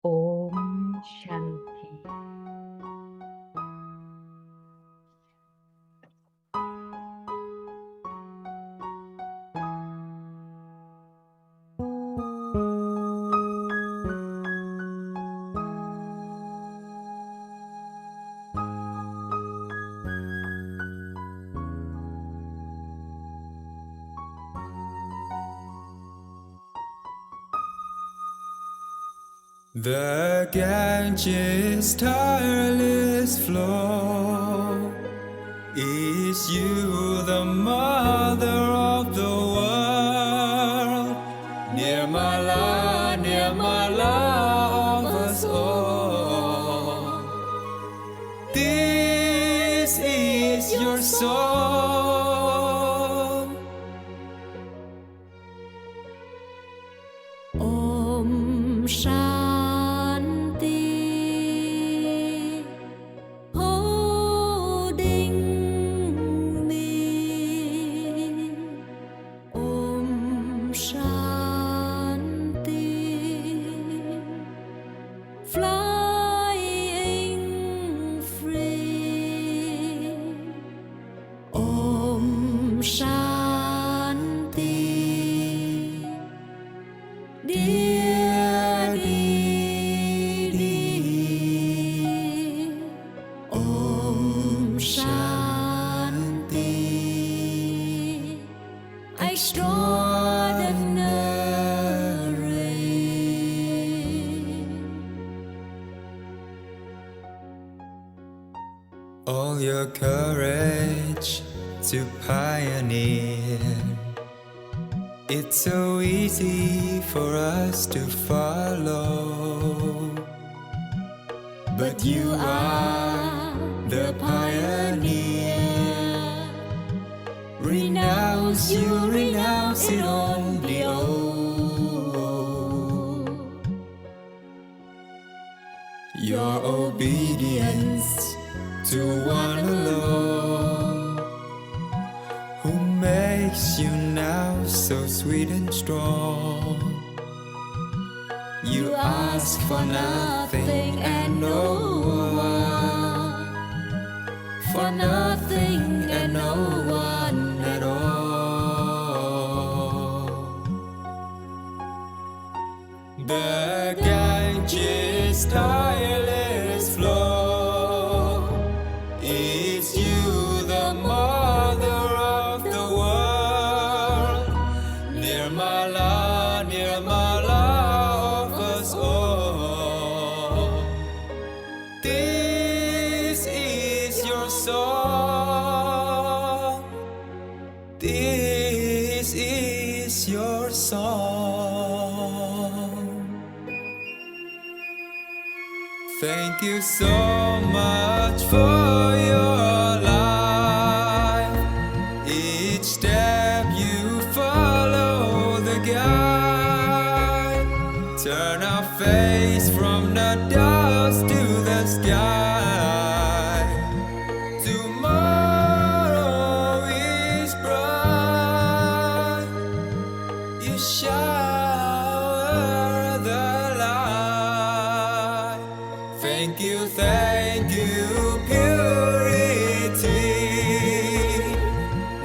Om Shanti. The Ganges' tireless flow, is you the mother of the world? Nirmala, Nirmala of us all. This is your song. Om Shanti. Holding me. Om Shanti. Flying free. Om Shanti. Dear Didi, Om Shanti, extraordinary. All your courage to pioneer. It's so easy for us to follow, but you are the pioneer. Renounce, you renounce it on the old. Your obedience to one alone, who makes you now so sweet and strong. You ask for nothing and no one, for nothing and no one at all. The Ganges' tireless flow, is you the mother of the world? Nirmala, Nirmala of us all. This is your song. This is your song. Thank you so much for your life. Each step you follow the guide. Turn our face from the dust to the sky. Tomorrow is bright. You shower the light. Thank you, purity.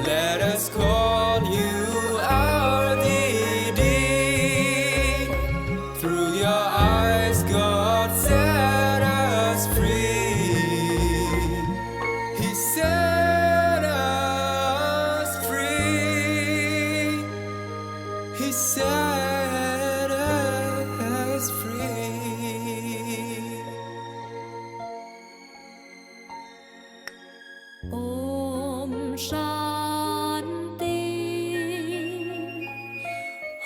Let us call you our Didi. Through your eyes, God set us free. He set us free. He set us free. Om Shanti.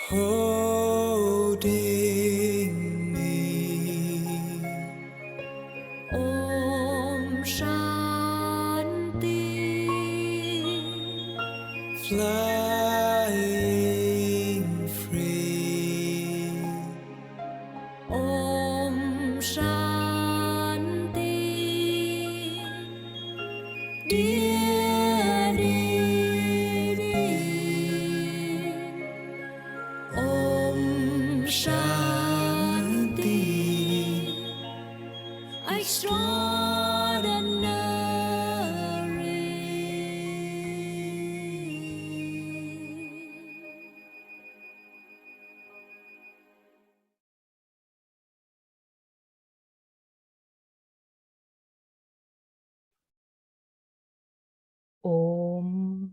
Holding me. Om Shanti. Flying free. Om Shanti. Dear Didi, Om Shanti.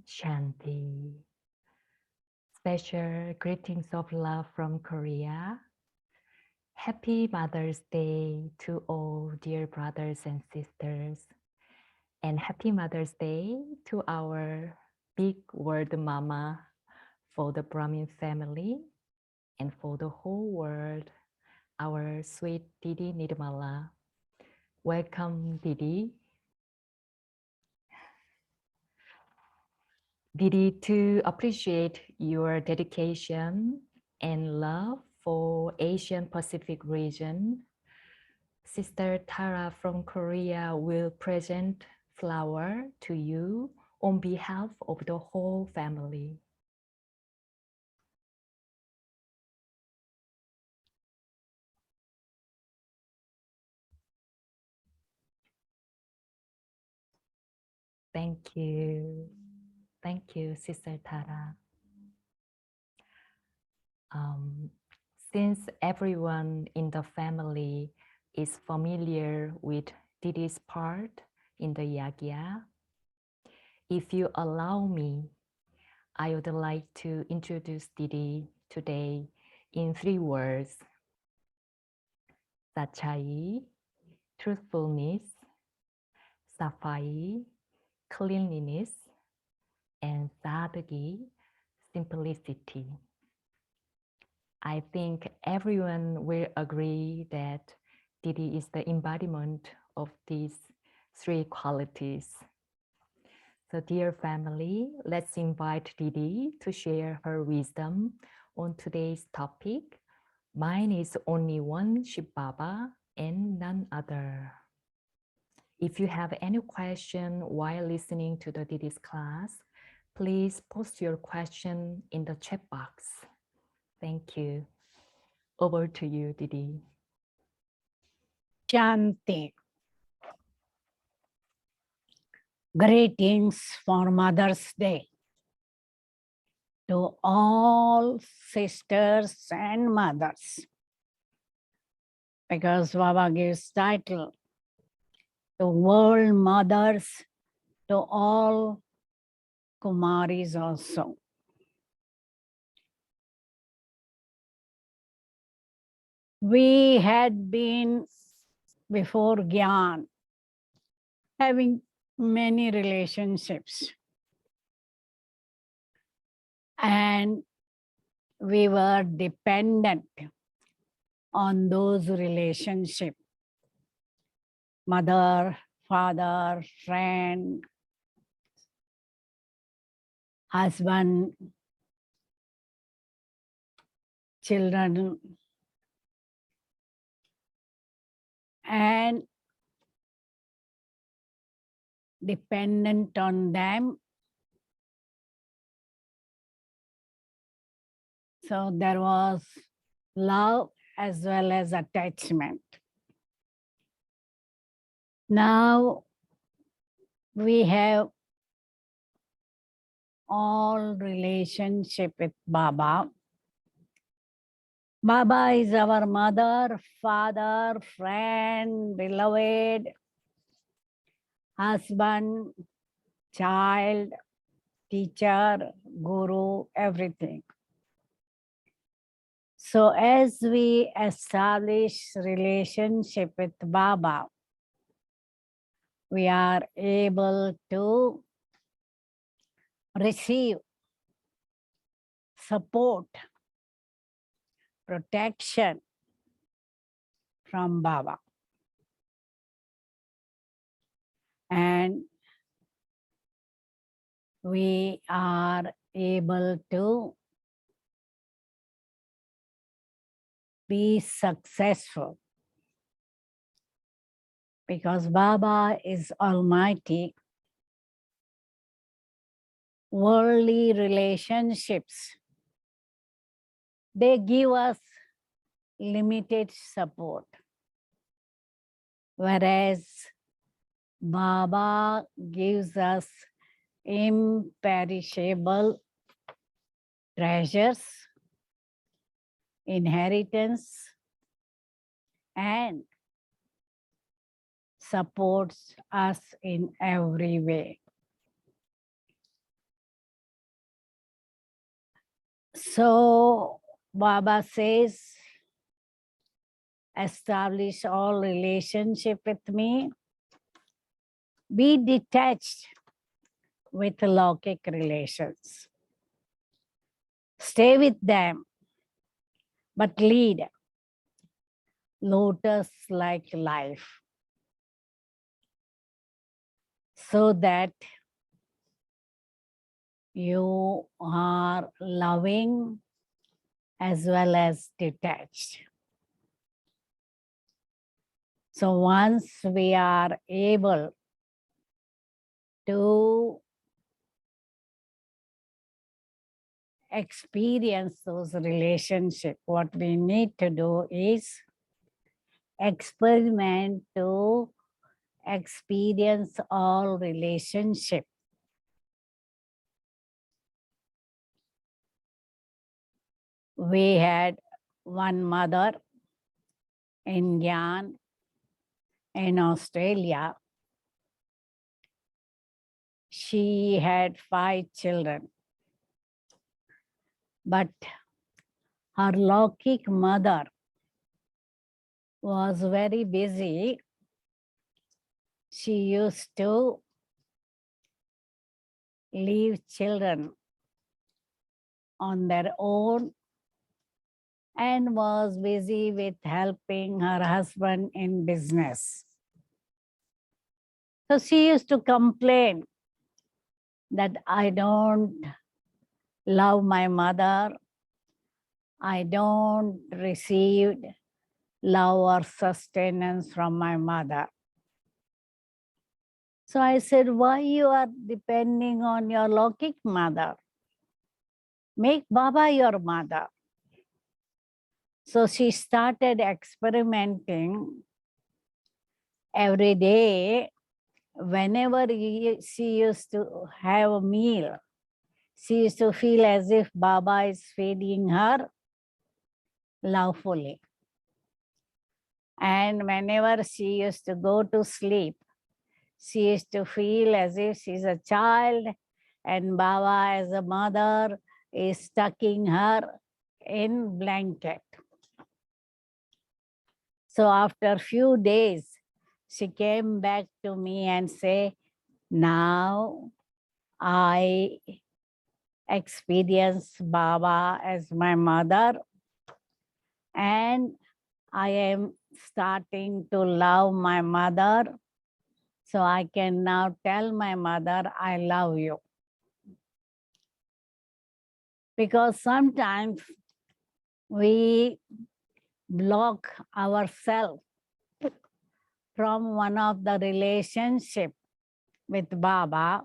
Shanti. Special greetings of love from Korea. Happy Mother's Day to all dear brothers and sisters. And happy Mother's Day to our big world mama for the Brahmin family and for the whole world, our sweet Didi Nirmala. Welcome, Didi. Didi, to appreciate your dedication and love for Asian Pacific region, Sister Tara from Korea will present flower to you on behalf of the whole family. Thank you. Thank you, Sister Tara. Since everyone in the family is familiar with Didi's part in the Yagya, if you allow me, I would like to introduce Didi today in 3 words: Sachai, truthfulness; Safai, cleanliness; and Sadagi, simplicity. I think everyone will agree that Didi is the embodiment of these 3 qualities. So dear family, let's invite Didi to share her wisdom on today's topic. Mine is only one Shiv Baba and none other. If you have any question while listening to the Didi's class, please post your question in the chat box. Thank you. Over to you, Didi. Shanti. Greetings for Mother's Day to all sisters and mothers, because Baba gives title to world mothers, to all Kumaris also. We had been before Gyan having many relationships, and we were dependent on those relationships. Mother, father, friend, husband, children, and dependent on them. So there was love as well as attachment. Now we have all relationship with Baba. Baba is our mother, father, friend, beloved, husband, child, teacher, guru, everything. So as we establish relationship with Baba, we are able to receive support, protection from Baba. And we are able to be successful because Baba is Almighty. Worldly relationships, they give us limited support, whereas Baba gives us imperishable treasures, inheritance, and supports us in every way. So Baba says, establish all relationship with me. Be detached with Lokik relations. Stay with them, but lead lotus-like life so that you are loving as well as detached. So once we are able to experience those relationships, what we need to do is experiment to experience all relationship. We had one mother in Gyan, in Australia. She had 5 children, but her Lokik mother was very busy. She used to leave children on their own and was busy with helping her husband in business. So she used to complain that I don't love my mother, I don't receive love or sustenance from my mother. So I said, why you are depending on your Lokik mother? Make Baba your mother. So she started experimenting every day. Whenever she used to have a meal, she used to feel as if Baba is feeding her lovefully. And whenever she used to go to sleep, she used to feel as if she's a child and Baba as a mother is tucking her in blanket. So after a few days, she came back to me and say, now I experience Baba as my mother and I am starting to love my mother. So I can now tell my mother, I love you. Because sometimes we block ourselves from one of the relationship with Baba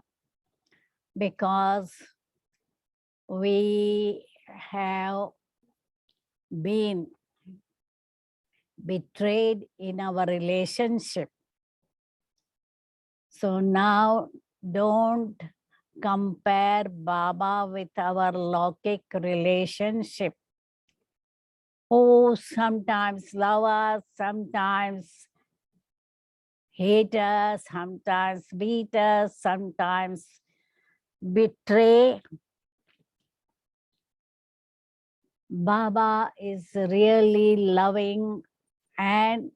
because we have been betrayed in our relationship. So now don't compare Baba with our Lokik relationship, who sometimes love us, sometimes hate us, sometimes beat us, sometimes betray. Baba is really loving and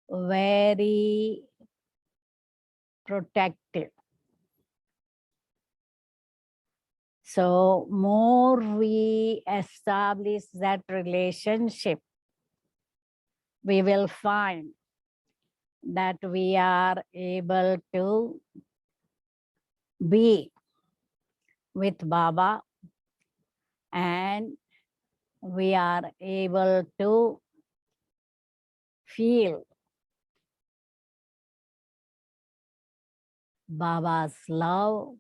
very protective. So more we establish that relationship, we will find that we are able to be with Baba and we are able to feel Baba's love,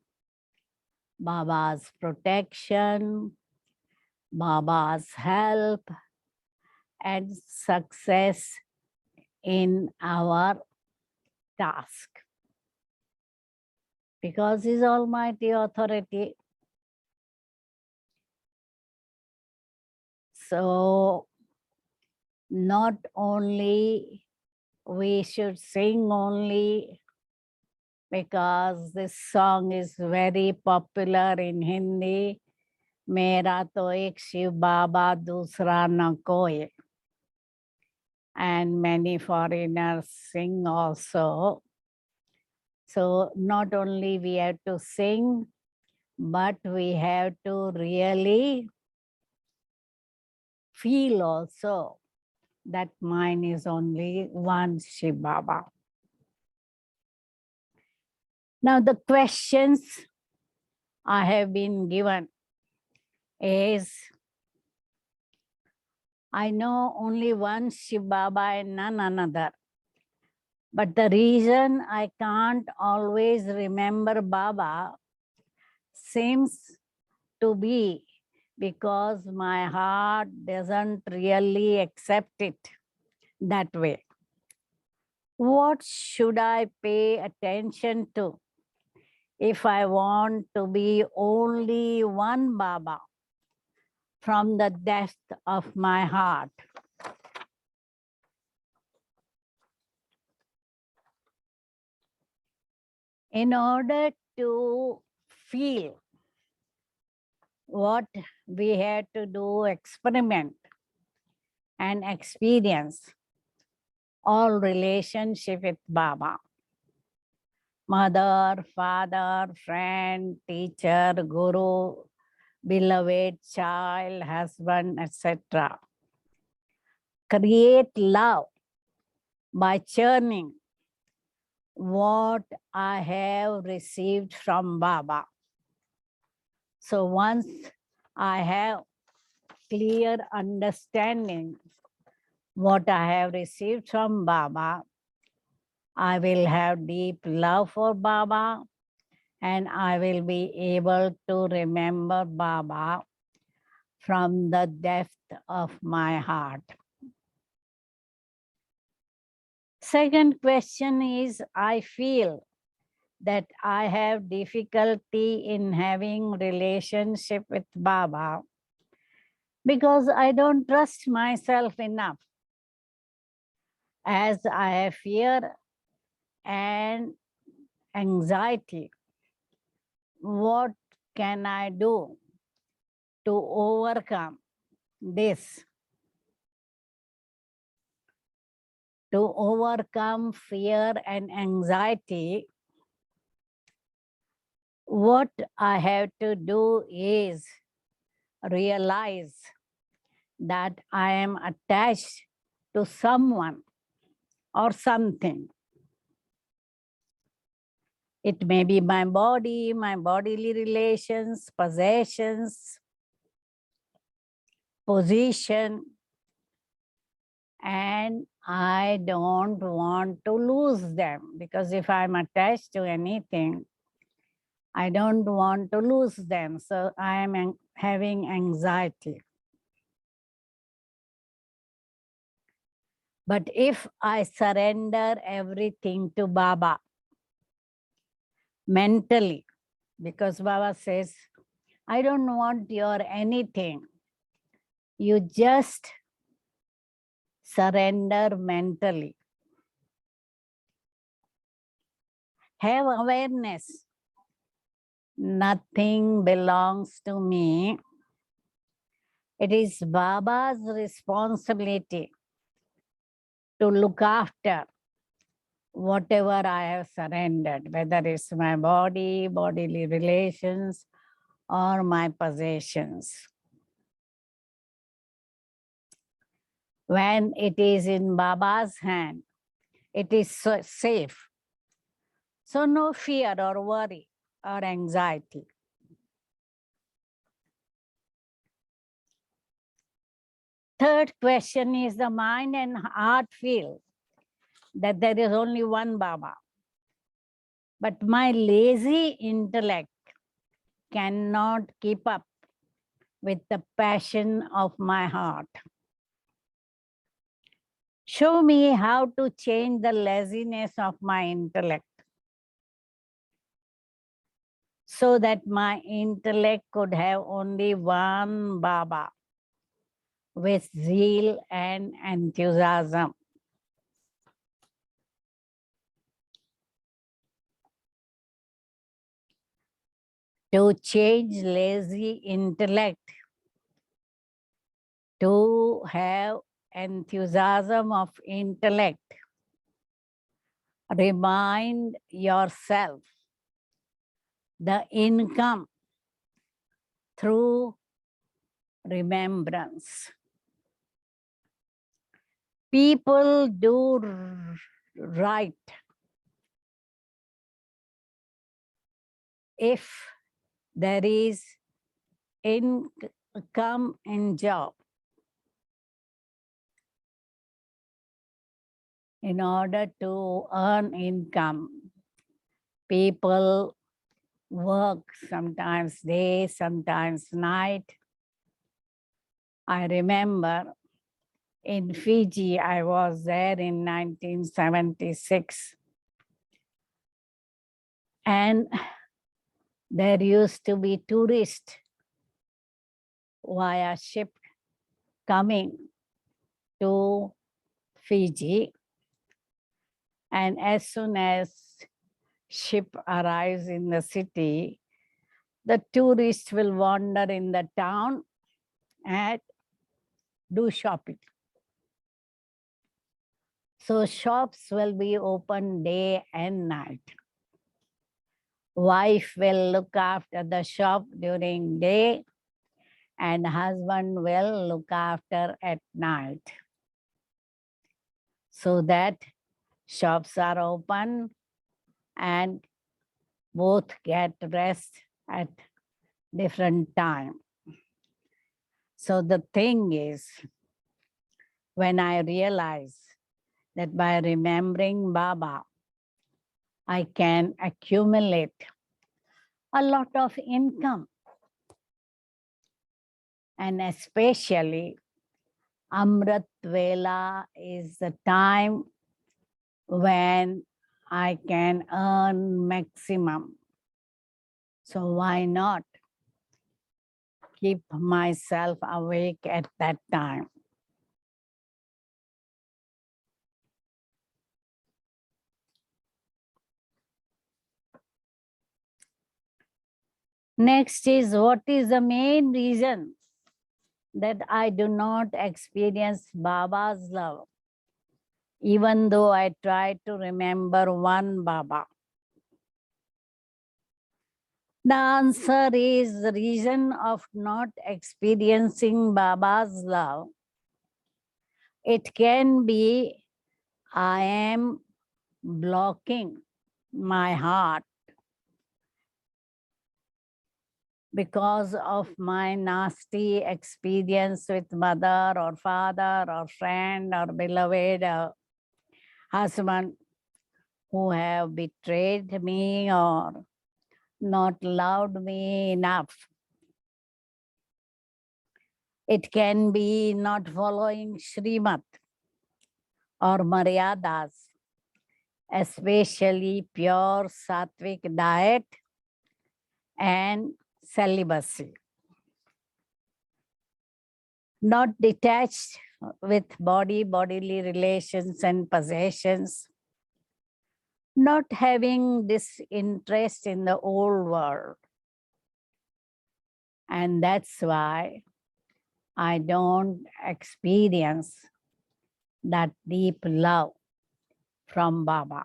Baba's protection, Baba's help and success in our task. Because His Almighty authority. So not only we should sing only because this song is very popular in Hindi, मेरा तो एक शिव बाबा दूसरा न कोई. And many foreigners sing also. So not only we have to sing, but we have to really feel also that mine is only one Shiv Baba. Now the questions I have been given is, I know only one Shiv Baba and none another. But the reason I can't always remember Baba seems to be because my heart doesn't really accept it that way. What should I pay attention to if I want to be only one Baba from the depth of my heart? In order to feel what we had to do, experiment and experience all relationship with Baba. Mother, father, friend, teacher, guru, beloved child, husband, etc. Create love by churning what I have received from Baba. So once I have clear understanding what I have received from Baba, I will have deep love for Baba and I will be able to remember Baba from the depth of my heart. Second question is, I feel that I have difficulty in having relationship with Baba because I don't trust myself enough, as I have fear and anxiety. What can I do to overcome this? To overcome fear and anxiety, what I have to do is realize that I am attached to someone or something. It may be my body, my bodily relations, possessions, position, and I don't want to lose them, because if I'm attached to anything, I don't want to lose them. So I am having anxiety. But if I surrender everything to Baba mentally, because Baba says, I don't want your anything. You just surrender mentally. Have awareness. Nothing belongs to me. It is Baba's responsibility to look after whatever I have surrendered, whether it's my body, bodily relations, or my possessions. When it is in Baba's hand, it is so safe. So no fear or worry or anxiety. Third question is, the mind and heart feel that there is only one Baba. But my lazy intellect cannot keep up with the passion of my heart. Show me how to change the laziness of my intellect so that my intellect could have only one Baba with zeal and enthusiasm. to change lazy intellect, to have enthusiasm of intellect. Remind yourself the income through remembrance. People do right if there is income in job. In order to earn income, people work sometimes day, sometimes night. I remember in Fiji, I was there in 1976. And there used to be tourists via ship coming to Fiji. And as soon as ship arrives in the city, the tourists will wander in the town and do shopping. So shops will be open day and night. Wife will look after the shop during day and husband will look after at night. So that shops are open and both get rest at different time. So the thing is, when I realize that by remembering Baba, I can accumulate a lot of income. And especially Amrit Vela is the time when I can earn maximum. So why not keep myself awake at that time? Next is, what is the main reason that I do not experience Baba's love, even though I try to remember one Baba? The answer is, the reason of not experiencing Baba's love. It can be I am blocking my heart because of my nasty experience with mother or father or friend or beloved husband who have betrayed me or not loved me enough. It can be not following Srimat or Maryadas, especially pure sattvic diet and celibacy. Not detached with bodily relations and possessions. Not having this interest in the old world. And that's why I don't experience that deep love from Baba.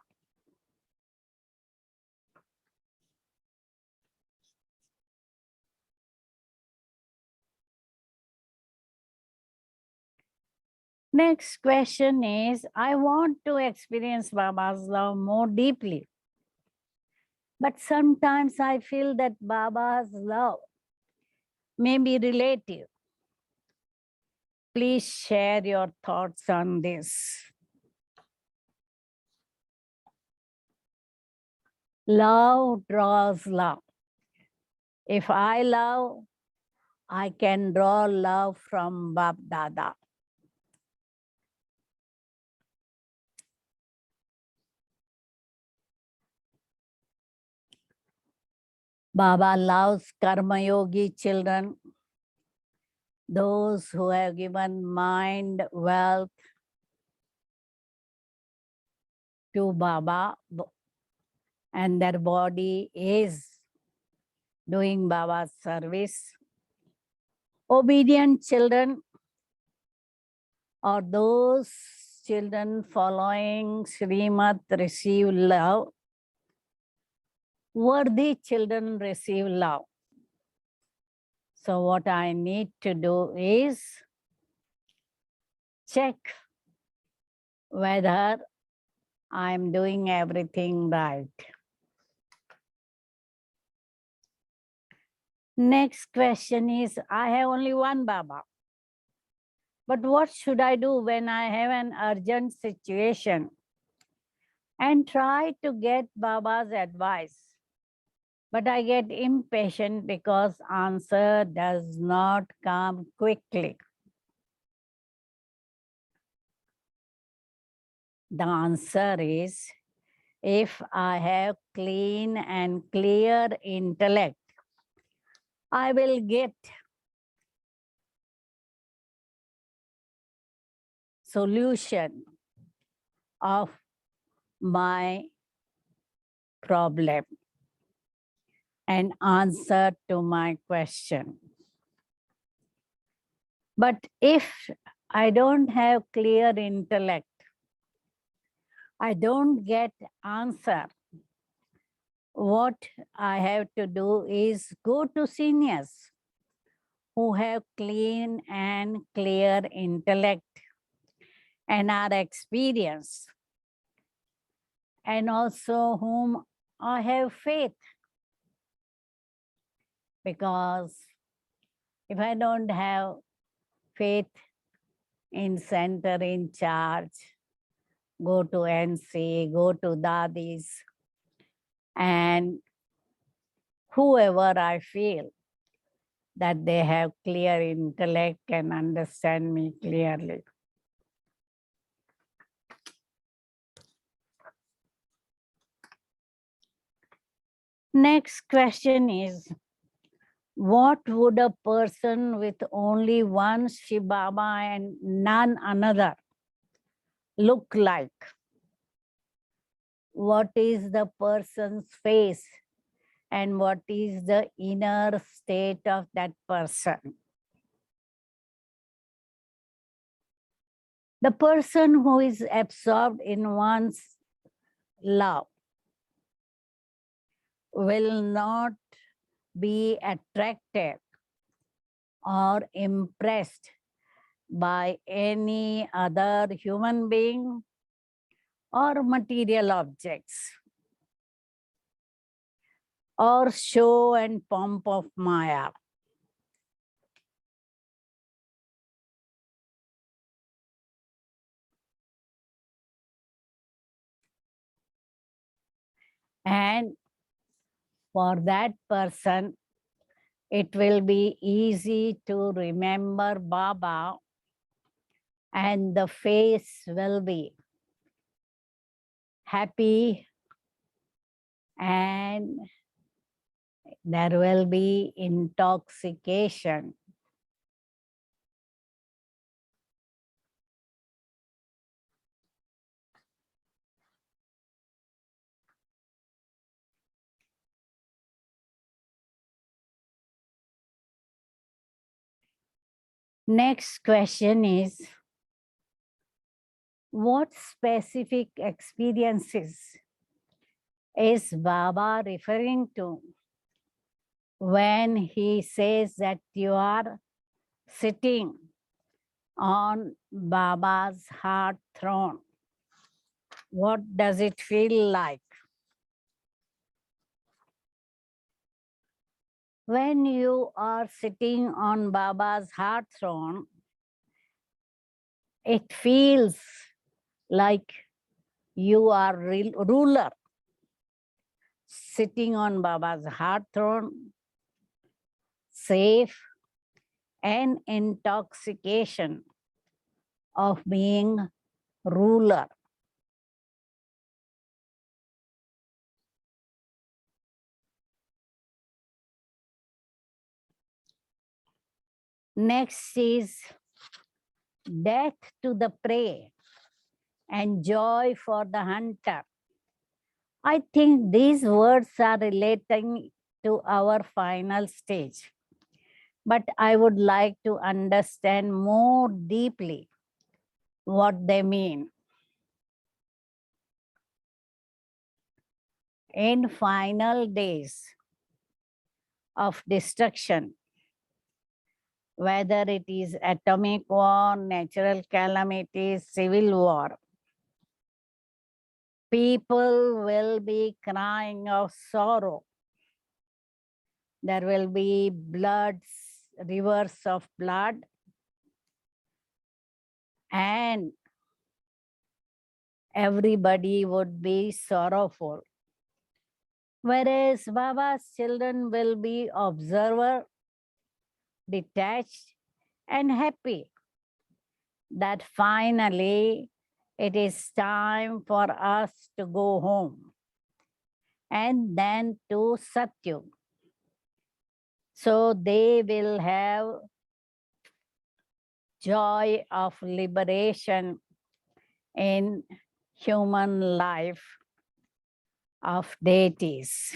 Next question is, I want to experience Baba's love more deeply. But sometimes I feel that Baba's love may be relative. Please share your thoughts on this. Love draws love. If I love, I can draw love from Bab Dada. Baba loves Karma Yogi children, those who have given mind, wealth to Baba, and their body is doing Baba's service. Obedient children or those children following Srimad receive love. Worthy children receive love. So what I need to do is check whether I'm doing everything right. Next question is, I have only one Baba. But what should I do when I have an urgent situation? And try to get Baba's advice. But I get impatient because answer does not come quickly. The answer is, if I have clean and clear intellect, I will get solution of my problem and answer to my question. But if I don't have clear intellect, I don't get answer. What I have to do is go to seniors who have clean and clear intellect and are experienced, and also whom I have faith. Because if I don't have faith in center in charge, go to NC, go to Dadis, and whoever I feel that they have clear intellect can understand me clearly. Next question is, what would a person with only one Shiv Baba and none another look like? What is the person's face and what is the inner state of that person? The person who is absorbed in one's love will not be attracted or impressed by any other human being or material objects or show and pomp of Maya. And for that person, it will be easy to remember Baba, and the face will be happy, and there will be intoxication. Next question is, what specific experiences is Baba referring to when he says that you are sitting on Baba's heart throne? What does it feel like? When you are sitting on Baba's heart throne, it feels like you are ruler, sitting on Baba's heart throne, safe, and intoxication of being ruler. Next is death to the prey and joy for the hunter. I think these words are relating to our final stage. But I would like to understand more deeply what they mean. In final days of destruction, whether it is atomic war, natural calamities, civil war, people will be crying of sorrow. There will be rivers of blood, and everybody would be sorrowful. Whereas Baba's children will be observer, detached, and happy that finally it is time for us to go home and then to Satyug. So they will have joy of liberation in human life of deities.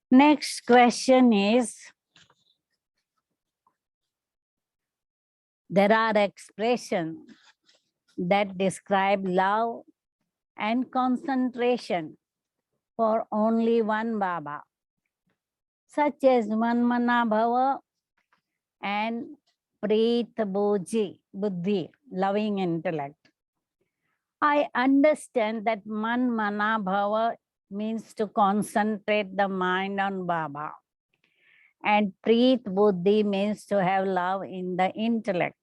Next question is, there are expressions that describe love and concentration for only one Baba, such as Manmana Bhava and Preet Buddhi, loving intellect. I understand that Manmana Bhava means to concentrate the mind on Baba, and Preet Buddhi means to have love in the intellect.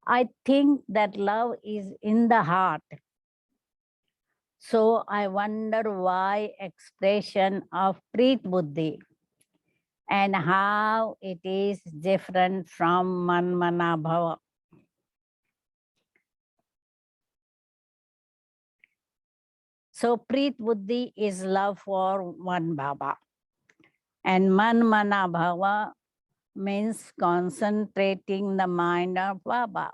I think that love is in the heart. So I wonder why expression of Preet Buddhi and how it is different from Manmana Bhava. So Preet Buddhi is love for one Baba, and Manmana Bhava means concentrating the mind of Baba.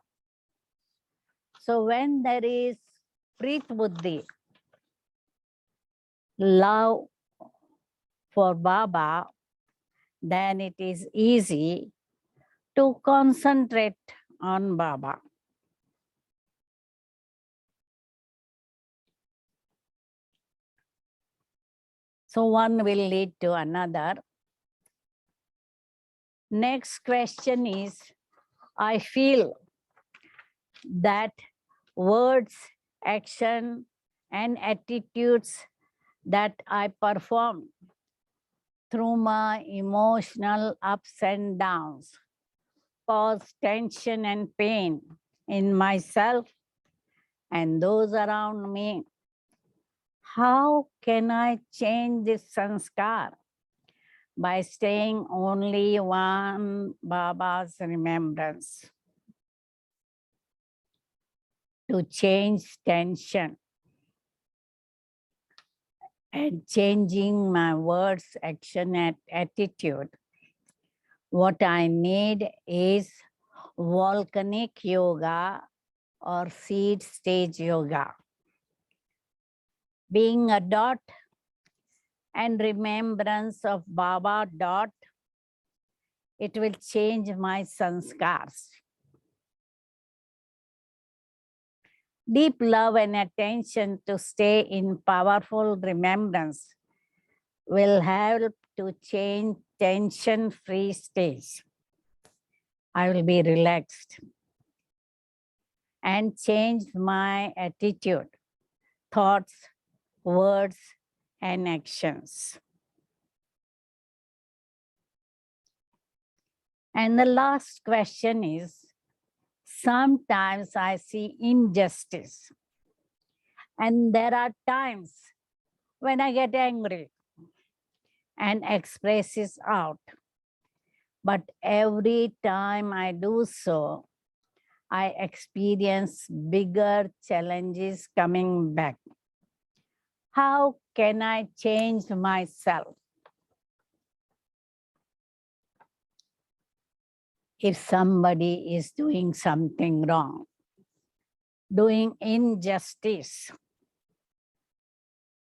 So when there is Preet Buddhi, love for Baba, then it is easy to concentrate on Baba. So one will lead to another. Next question is, I feel that words, action, and attitudes that I perform through my emotional ups and downs cause tension and pain in myself and those around me. How can I change this sanskar? By staying only one Baba's remembrance. To change tension and changing my words, action, and attitude. What I need is volcanic yoga or seed stage yoga. Being a dot and remembrance of Baba dot, it will change my sanskars. Deep love and attention to stay in powerful remembrance will help to change tension-free stage. I will be relaxed and change my attitude, thoughts, words, and actions. And the last question is, sometimes I see injustice, and there are times when I get angry and express it out. But every time I do so, I experience bigger challenges coming back. How can I change myself? If somebody is doing something wrong, doing injustice,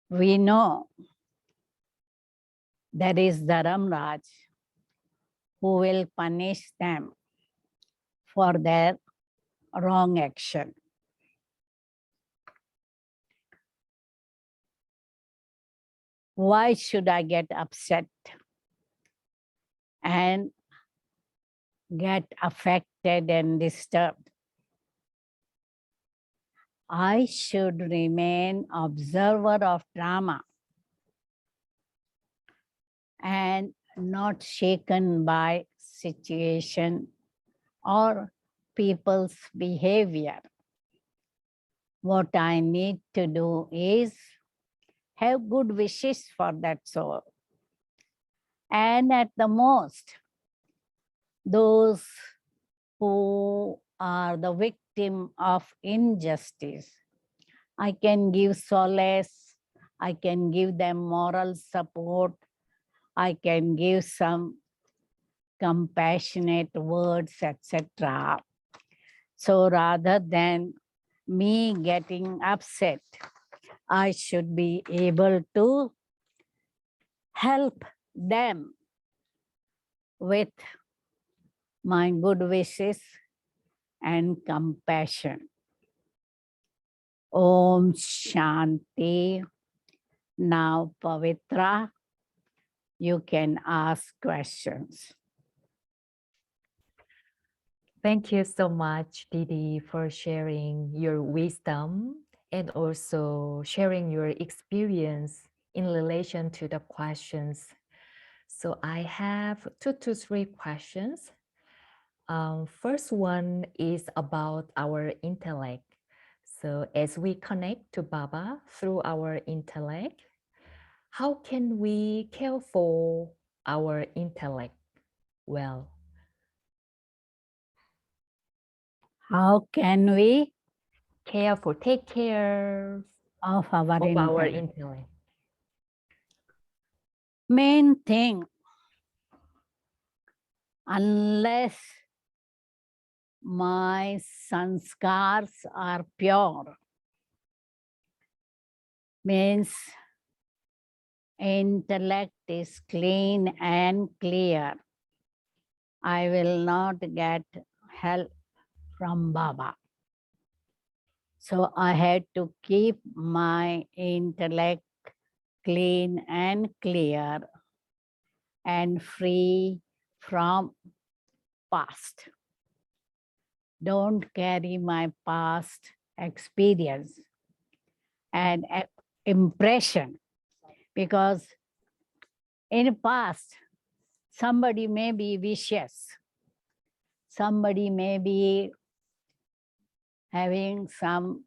we know there is Dharamraj who will punish them for their wrong action. Why should I get upset and get affected and disturbed? I should remain observer of drama and not shaken by situation or people's behavior. What I need to do is have good wishes for that soul. And at the most, those who are the victim of injustice, I can give solace, I can give them moral support, I can give some compassionate words, etc. So rather than me getting upset, I should be able to help them with my good wishes and compassion. Om Shanti. Now, Pavitra, you can ask questions. Thank you so much, Didi, for sharing your wisdom and also sharing your experience in relation to the questions. So I have 2 to 3 questions. First one is about our intellect. So as we connect to Baba through our intellect, how can we care for our intellect well? How can we Take care of our our intellect? intellect. Main thing, unless my sanskars are pure, means intellect is clean and clear, I will not get help from Baba. So I had to keep my intellect clean and clear and free from past. Don't carry my past experience and impression, because in the past, somebody may be vicious, somebody may be having some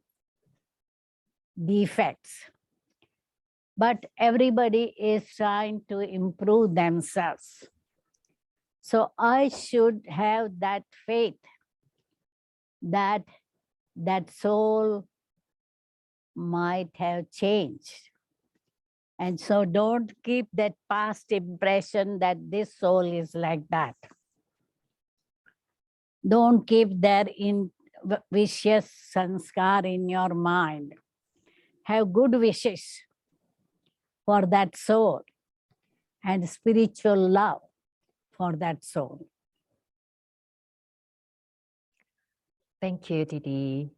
defects, but everybody is trying to improve themselves. So I should have that faith that that soul might have changed. And so don't keep that past impression that this soul is like that. Don't keep that in vicious sanskar in your mind. Have good wishes for that soul and spiritual love for that soul. Thank you, Didi.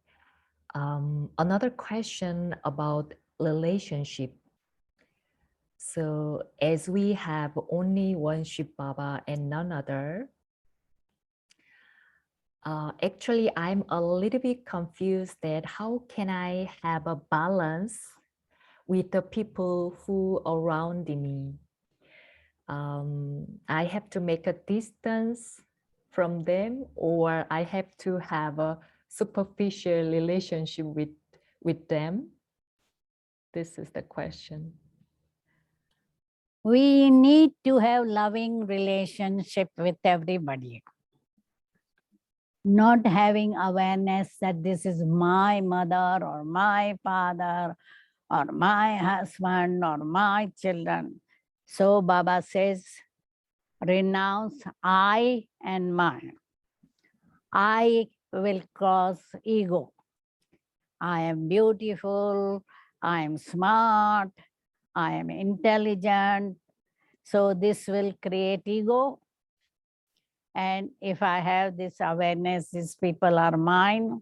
Another question about relationship. So as we have only one Shiv Baba and none other, actually I'm a little bit confused that how can I have a balance with the people who around me? I have to make a distance from them, or I have to have a superficial relationship with them? This is the question. We need to have loving relationship with everybody. Not having awareness that this is my mother or my father or my husband or my children. So Baba says, renounce I and mine. I will cause ego. I am beautiful, I am smart, I am intelligent. So this will create ego. And if I have this awareness, these people are mine,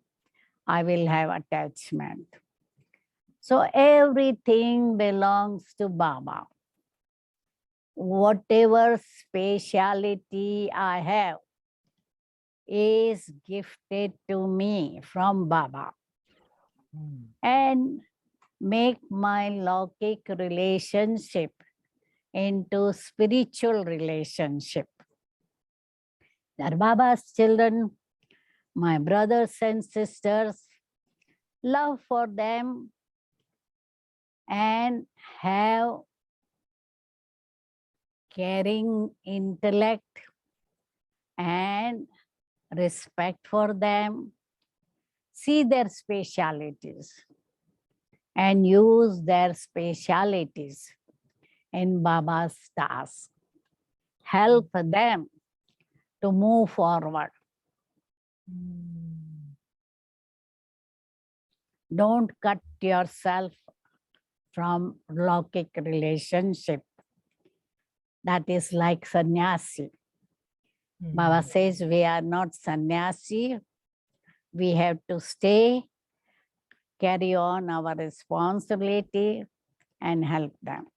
I will have attachment. So everything belongs to Baba. Whatever speciality I have is gifted to me from Baba. And make my Laukic relationship into spiritual relationship. They're Baba's children, my brothers and sisters, love for them and have caring intellect and respect for them, see their specialities and use their specialities in Baba's task. Help them to move forward. Don't cut yourself from Laukic relationship. That is like sannyasi. Baba says we are not sannyasi. We have to stay, carry on our responsibility and help them.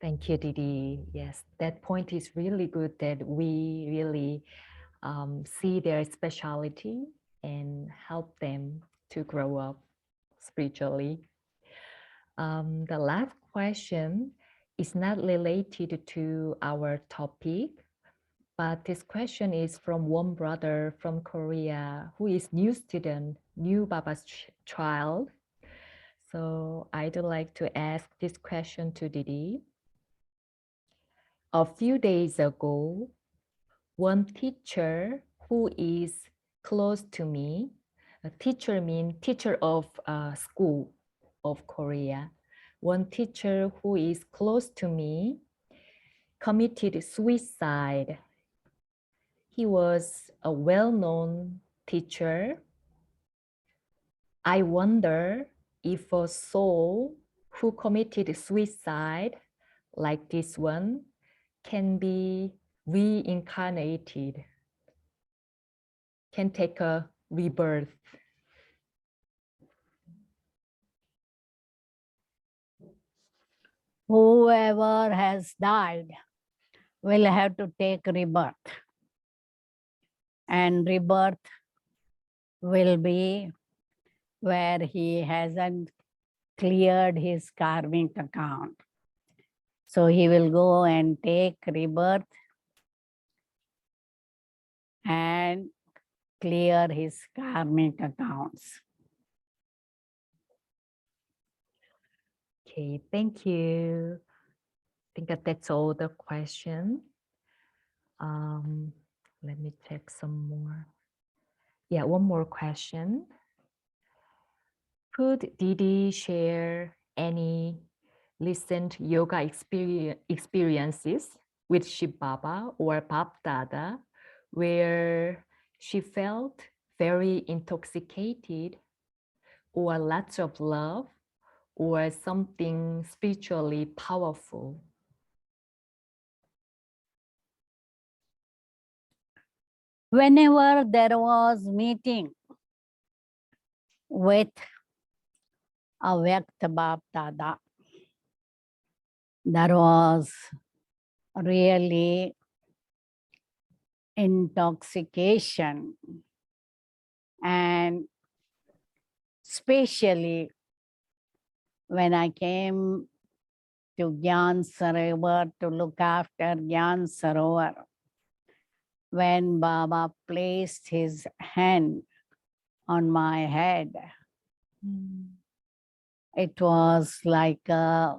Thank you, Didi. Yes, that point is really good, that we really see their specialty and help them to grow up spiritually. The last question is not related to our topic, but this question is from one brother from Korea who is new student, new Baba's child. So I'd like to ask this question to Didi. A few days ago, one teacher who is close to me, a teacher means teacher of school of Korea, one teacher who is close to me committed suicide. He was a well-known teacher. I wonder if a soul who committed suicide like this one can be reincarnated, can take a rebirth. Whoever has died will have to take rebirth. And rebirth will be where he hasn't cleared his karmic account. So he will go and take rebirth and clear his karmic accounts. Okay, thank you. I think that's all the question. Let me check some more. Yeah, one more question. Could Didi share any recent yoga experiences with Shiv Baba or Bab Dada where she felt very intoxicated or lots of love or something spiritually powerful? Whenever there was meeting with Avyakt Bab Dada, there was really intoxication, and especially when I came to Gyan Sarovar to look after Gyan Sarovar, when Baba placed his hand on my head, it was like a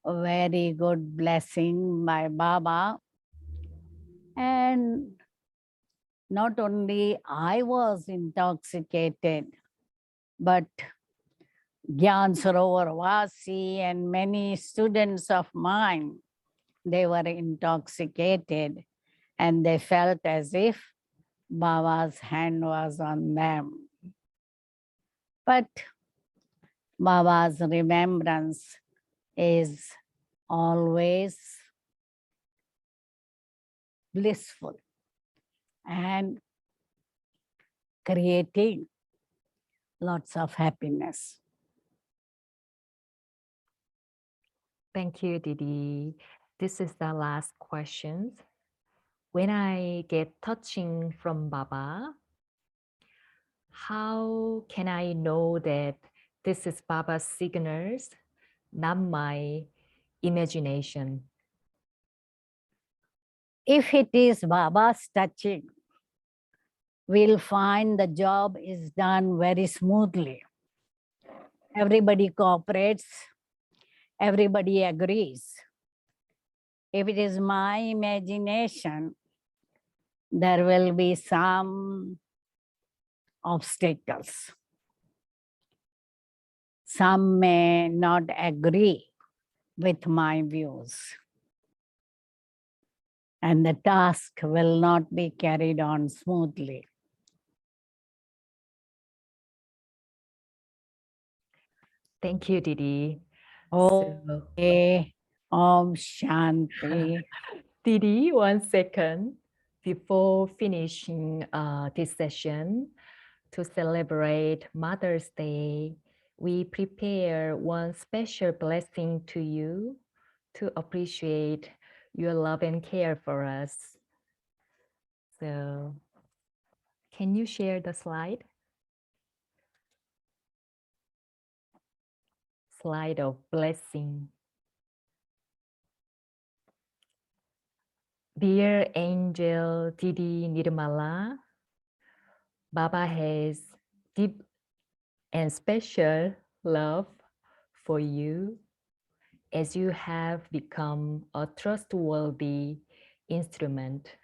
very good blessing by Baba. And not only I was intoxicated, but Gyan Sarovar Vasi and many students of mine, they were intoxicated and they felt as if Baba's hand was on them. But Baba's remembrance is always blissful and creating lots of happiness. Thank you, Didi. This is the last question. When I get touching from Baba, how can I know that this is Baba's signals, not my imagination? If it is Baba's touching, we'll find the job is done very smoothly. Everybody cooperates, everybody agrees. If it is my imagination, there will be some obstacles. Some may not agree with my views, and the task will not be carried on smoothly. Thank you, Didi. Okay. Om Shanti. Didi, 1 second. Before finishing this session, to celebrate Mother's Day, we prepare one special blessing to you to appreciate your love and care for us. So, can you share the slide? Slide of blessing. Dear Angel Didi Nirmala, Baba has deep and special love for you as you have become a trustworthy instrument,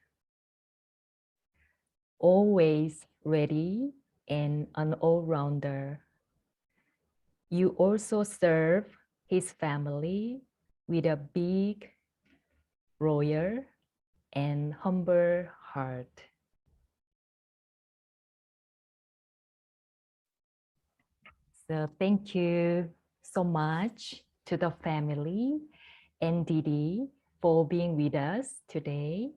always ready and an all-rounder. You also serve his family with a big, royal, and humble heart. So thank you so much to the family and Didi for being with us today.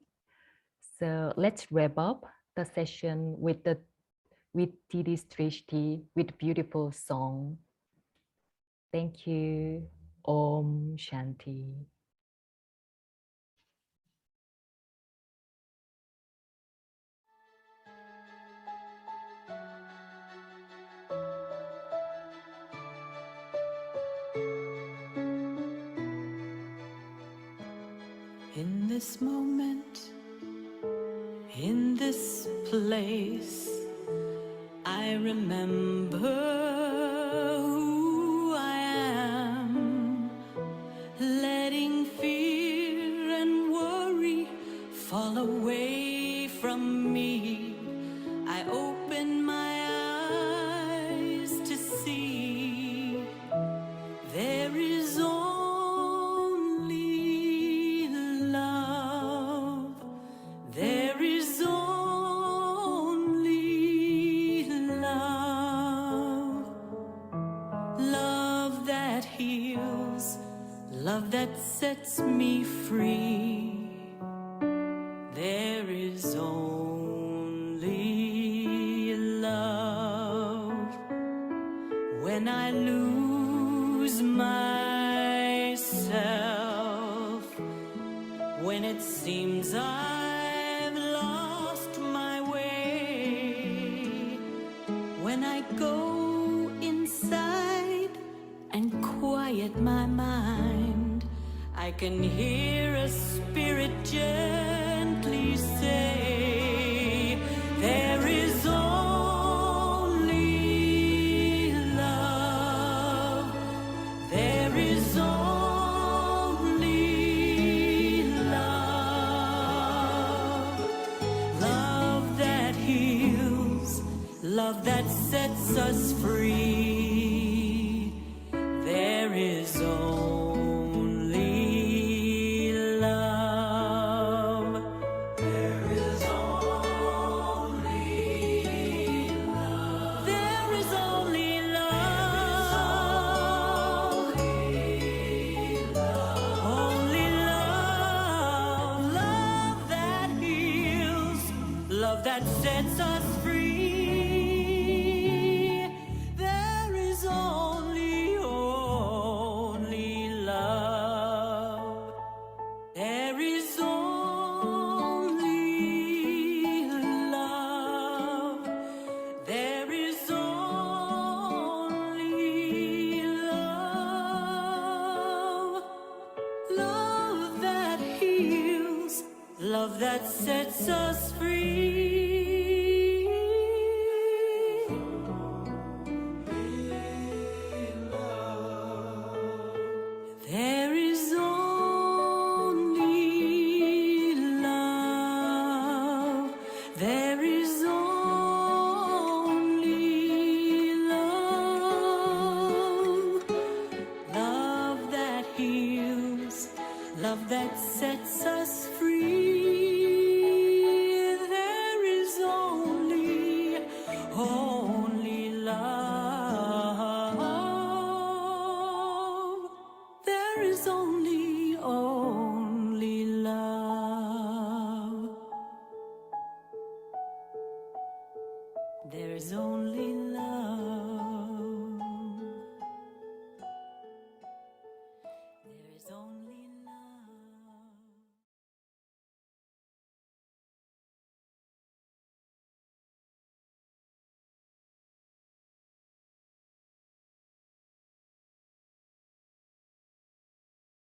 So let's wrap up the session with Didi's Trishti with beautiful song. Thank you. Om Shanti. In this moment, in this place, I remember who I am, letting fear and worry fall away from me. I open my eyes to see there is only love. There is only love. Love that heals, love that sets me free. There is only love. When I lose myself, when it seems I've lost my way, when I go inside and quiet my mind, I can hear a spirit gently say, there is only love. There is only love. Love that heals, love that sets us free. There is only love. There is only love that sets us free. There is only love. There is only love. There is only love. Love that heals, love that sets us free. There is only love. There is only love. Love that heals, love that sets us free. There is only love. There is only love. There is only love.